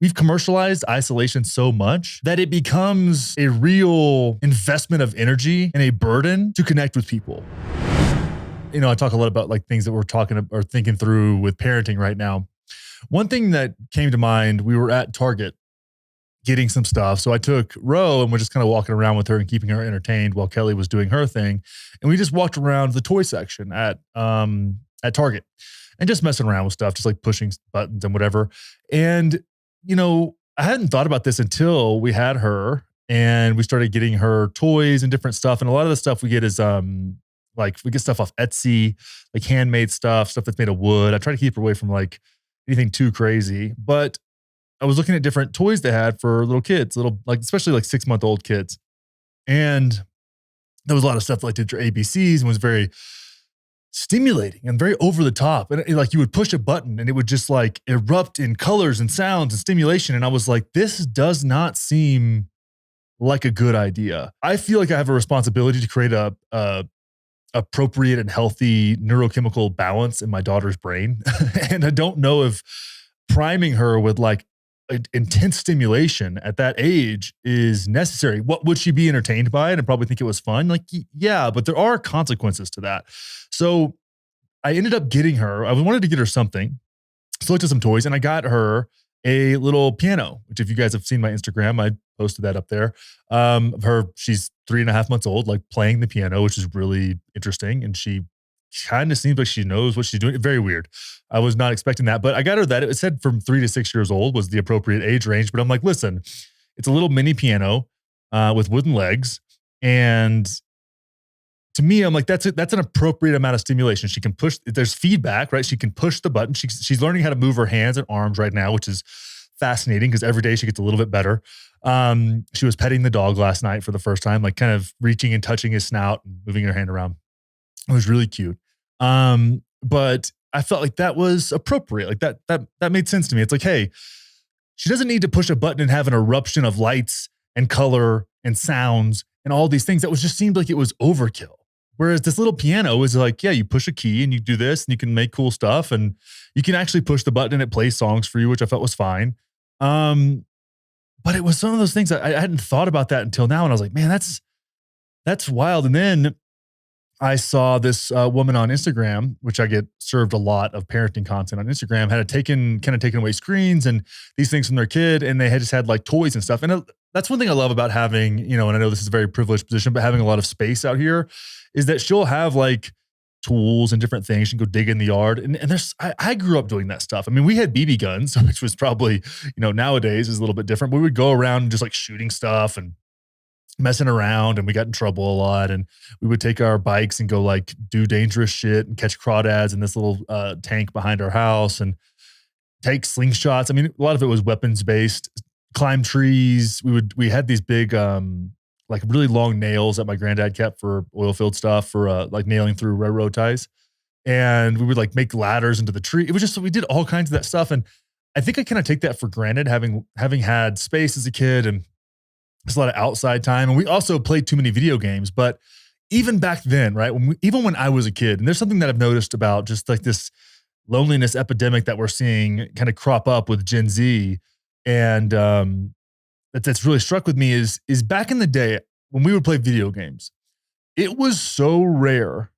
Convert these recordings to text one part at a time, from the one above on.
we've commercialized isolation so much that it becomes a real investment of energy and a burden to connect with people. I talk a lot about like things that we're talking or thinking through with parenting right now. One thing that came to mind, we were at Target getting some stuff. So I took Ro and we're just kind of walking around with her and keeping her entertained while Kelly was doing her thing. And we just walked around the toy section at Target and just messing around with stuff, just like pushing buttons and whatever. And, I hadn't thought about this until we had her and we started getting her toys and different stuff. And a lot of the stuff we get is, like we get stuff off Etsy, like handmade stuff that's made of wood. I try to keep her away from like anything too crazy, but I was looking at different toys they had for little kids, especially like 6-month-old kids. And there was a lot of stuff like did your ABCs and was very stimulating and very over the top. And like you would push a button and it would just like erupt in colors and sounds and stimulation. And I was like, this does not seem like a good idea. I feel like I have a responsibility to create a appropriate and healthy neurochemical balance in my daughter's brain. And I don't know if priming her with like intense stimulation at that age is necessary. What would she be entertained by it and probably think it was fun? Like, yeah, but there are consequences to that. So I ended up getting her, I wanted to get her something. So I looked at some toys and I got her a little piano, which if you guys have seen my Instagram, I posted that up there. She's 3.5 months old, like playing the piano, which is really interesting. And she kind of seems like she knows what she's doing. Very weird. I was not expecting that, but I got her that. It said from 3 to 6 years old was the appropriate age range. But I'm like, listen, it's a little mini piano with wooden legs. And to me, I'm like, that's an appropriate amount of stimulation. She can push, there's feedback, right? She can push the button. She's learning how to move her hands and arms right now, which is fascinating because every day she gets a little bit better. She was petting the dog last night for the first time, like kind of reaching and touching his snout and moving her hand around. It was really cute. But I felt like that was appropriate. Like that made sense to me. It's like, hey, she doesn't need to push a button and have an eruption of lights and color and sounds and all these things. That just seemed like it was overkill. Whereas this little piano is like, yeah, you push a key and you do this and you can make cool stuff and you can actually push the button and it plays songs for you, which I felt was fine. But it was some of those things I hadn't thought about that until now. And I was like, man, that's wild. And then I saw this woman on Instagram, which I get served a lot of parenting content on Instagram, had taken away screens and these things from their kid. And they had just had like toys and stuff. And that's one thing I love about having, and I know this is a very privileged position, but having a lot of space out here is that she'll have like tools and different things. She can go dig in the yard. And I grew up doing that stuff. I mean, we had BB guns, which was probably, nowadays is a little bit different, but we would go around and just like shooting stuff and messing around, and we got in trouble a lot. And we would take our bikes and go like do dangerous shit and catch crawdads in this little tank behind our house and take slingshots. I mean, a lot of it was weapons based. Climb trees. We had these big like really long nails that my granddad kept for oil field stuff for like nailing through railroad ties. And we would like make ladders into the tree. It was just, we did all kinds of that stuff. And I think I kind of take that for granted, having had space as a kid and there's a lot of outside time. And we also played too many video games. But even back then, right, even when I was a kid, and there's something that I've noticed about just like this loneliness epidemic that we're seeing kind of crop up with Gen Z. And that's really struck with me is back in the day when we would play video games, it was so rare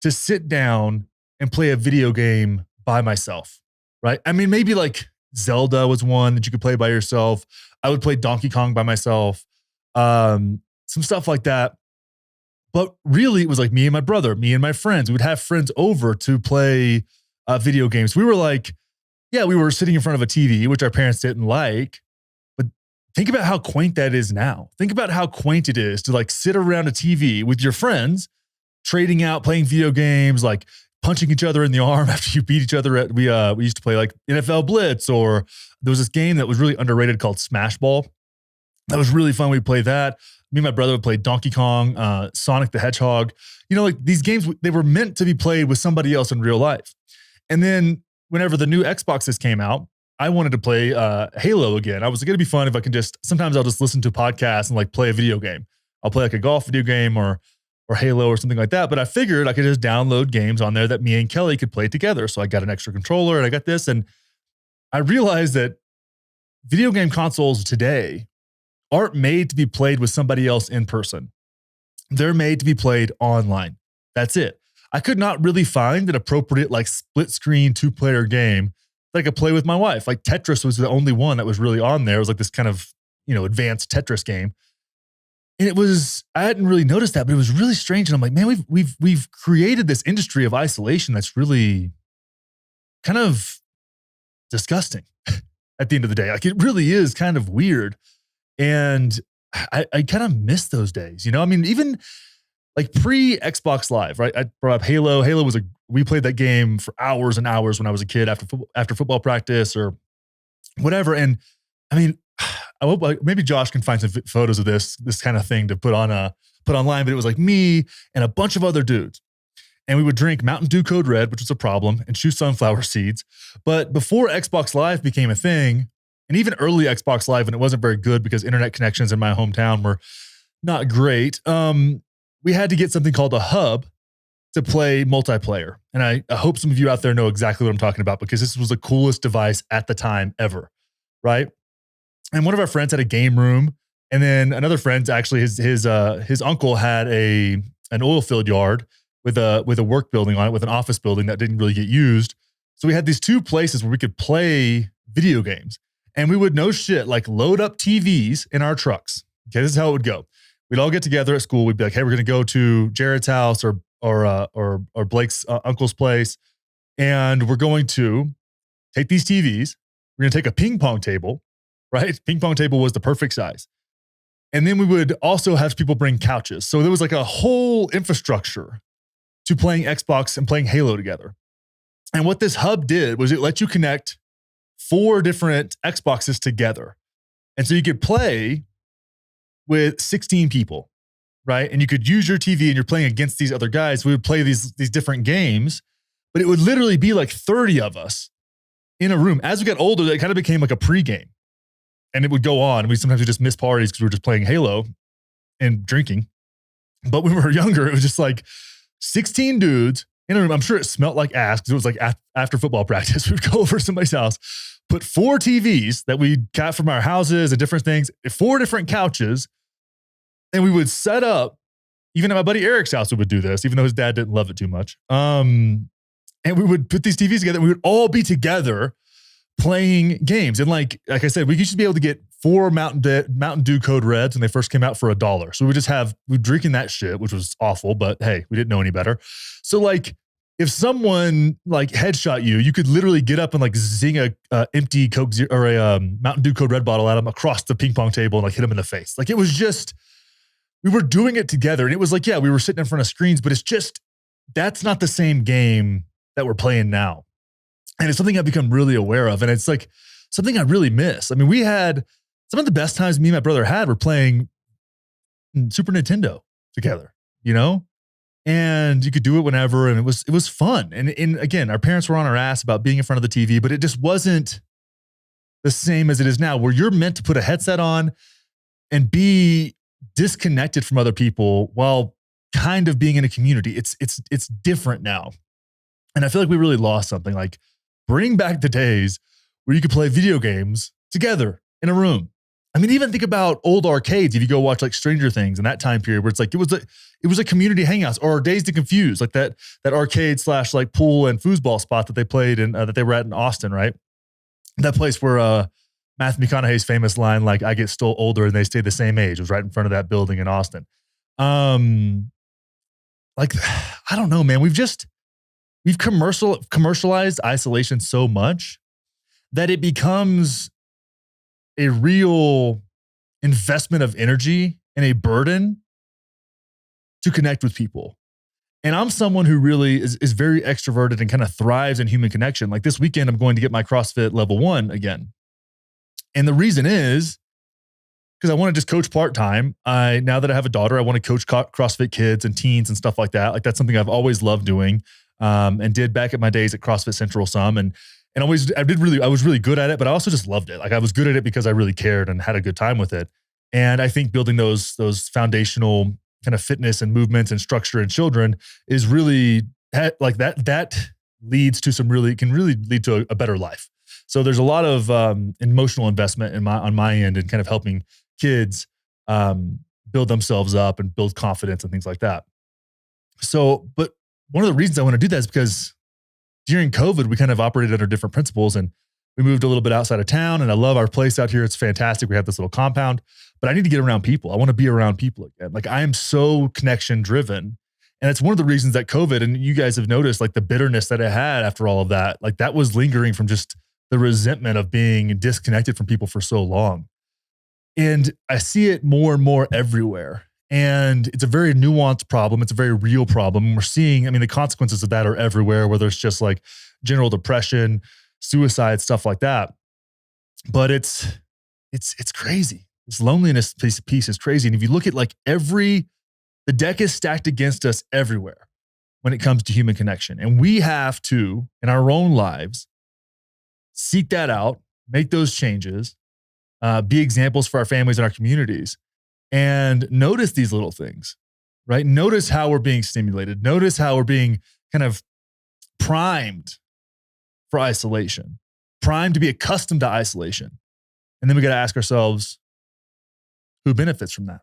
to sit down and play a video game by myself, right? I mean, maybe like Zelda was one that you could play by yourself. I would play Donkey Kong by myself, some stuff like that. But really, it was like me and my brother, me and my friends. We would have friends over to play video games. We were like, yeah, we were sitting in front of a TV, which our parents didn't like. But think about how quaint that is now. Think about how quaint it is to like sit around a TV with your friends, trading out, playing video games, like punching each other in the arm after you beat each other. We used to play like NFL Blitz, or there was this game that was really underrated called Smash Ball. That was really fun. We played that. Me and my brother would play Donkey Kong, Sonic the Hedgehog. Like these games, they were meant to be played with somebody else in real life. And then whenever the new Xboxes came out, I wanted to play Halo again. I was like, it'd be fun if I could sometimes I'll just listen to podcasts and like play a video game. I'll play like a golf video game or Halo or something like that. But I figured I could just download games on there that me and Kelly could play together. So I got an extra controller and I got this. And I realized that video game consoles today aren't made to be played with somebody else in person. They're made to be played online. That's it. I could not really find an appropriate like split screen 2-player game that I could play with my wife. Like Tetris was the only one that was really on there. It was like this kind of, advanced Tetris game. And I hadn't really noticed that, but it was really strange. And I'm like, man, we've created this industry of isolation that's really kind of disgusting at the end of the day. Like it really is kind of weird. And I kind of miss those days, I mean, even like pre Xbox Live, right? I brought up Halo. Halo we played that game for hours and hours when I was a kid after football practice or whatever. And I mean, I hope maybe Josh can find some photos of this kind of thing to put online, but it was like me and a bunch of other dudes. And we would drink Mountain Dew Code Red, which was a problem, and chew sunflower seeds. But before Xbox Live became a thing, and even early Xbox Live, when it wasn't very good because internet connections in my hometown were not great, we had to get something called a hub to play multiplayer. And I hope some of you out there know exactly what I'm talking about because this was the coolest device at the time ever, right? And one of our friends had a game room, and then another friend, actually his uncle had an oil field yard with a work building on it, with an office building that didn't really get used. So we had these two places where we could play video games, and we would like load up TVs in our trucks. Okay, this is how it would go. We'd all get together at school. We'd be like, hey, we're going to go to Jared's house or Blake's uncle's place, and we're going to take these TVs. We're going to take a ping pong table, right? Ping pong table was the perfect size. And then we would also have people bring couches. So there was like a whole infrastructure to playing Xbox and playing Halo together. And what this hub did was it let you connect 4 different Xboxes together. And so you could play with 16 people, right? And you could use your TV and you're playing against these other guys. We would play these different games, but it would literally be like 30 of us in a room. As we got older, it kind of became like a pregame. And it would go on. We sometimes would just miss parties because we were just playing Halo and drinking. But when we were younger, it was just like 16 dudes in a room. I'm sure it smelled like ass because it was like after football practice. We'd go over to somebody's house, put 4 TVs that we got from our houses and different things, 4 different couches, and we would set up. Even at my buddy Eric's house, we would do this, even though his dad didn't love it too much. And we would put these TVs together. And we would all be together playing games. And like I said, we used to be able to get 4 Mountain Dew Code Reds when they first came out for $1. So we'd drinking that shit, which was awful, but hey, we didn't know any better. So like if someone like headshot you, you could literally get up and like zing a empty Coke or a Mountain Dew Code Red bottle at them across the ping pong table and like hit them in the face. Like it was just, we were doing it together. And it was like, yeah, we were sitting in front of screens, but it's just, that's not the same game that we're playing now. And it's something I've become really aware of. And it's like something I really miss. I mean, we had some of the best times me and my brother had were playing Super Nintendo together, and you could do it whenever. And it was fun. And again, our parents were on our ass about being in front of the TV, but it just wasn't the same as it is now, where you're meant to put a headset on and be disconnected from other people while kind of being in a community. It's different now. And I feel like we really lost something. Like, bring back the days where you could play video games together in a room. I mean, even think about old arcades. If you go watch like Stranger Things in that time period, where it's like it was a community hangout, or Dazed and Confused, like that arcade / like pool and foosball spot that they played in that they were at in Austin, right? That place where Matthew McConaughey's famous line, like, "I get still older and they stay the same age," was right in front of that building in Austin. Like, I don't know, man. We've commercialized isolation so much that it becomes a real investment of energy and a burden to connect with people. And I'm someone who really is very extroverted and kind of thrives in human connection. Like this weekend, I'm going to get my CrossFit level 1 again. And the reason is because I want to just coach part-time. Now that I have a daughter, I want to coach CrossFit kids and teens and stuff like that. Like that's something I've always loved doing. And did back at my days at CrossFit Central some, and I was really good at it, but I also just loved it. Like I was good at it because I really cared and had a good time with it. And I think building those foundational kind of fitness and movements and structure in children is really like that leads to can really lead to a better life. So there's a lot of emotional investment on my end and kind of helping kids build themselves up and build confidence and things like that. So, but one of the reasons I want to do that is because during COVID, we kind of operated under different principles and we moved a little bit outside of town. And I love our place out here. It's fantastic. We have this little compound, but I need to get around people. I want to be around people again. Like I am so connection driven. And it's one of the reasons that COVID, and you guys have noticed like the bitterness that I had after all of that, like that was lingering from just the resentment of being disconnected from people for so long. And I see it more and more everywhere. And it's a very nuanced problem. It's a very real problem. We're seeing, I mean, the consequences of that are everywhere, whether it's just like general depression, suicide, stuff like that. But it's crazy. This loneliness piece is crazy. And if you look at like the deck is stacked against us everywhere when it comes to human connection. And we have to, in our own lives, seek that out, make those changes, be examples for our families and our communities, and notice these little things, right? Notice how we're being stimulated. Notice how we're being kind of primed for isolation, primed to be accustomed to isolation. And then we got to ask ourselves, who benefits from that?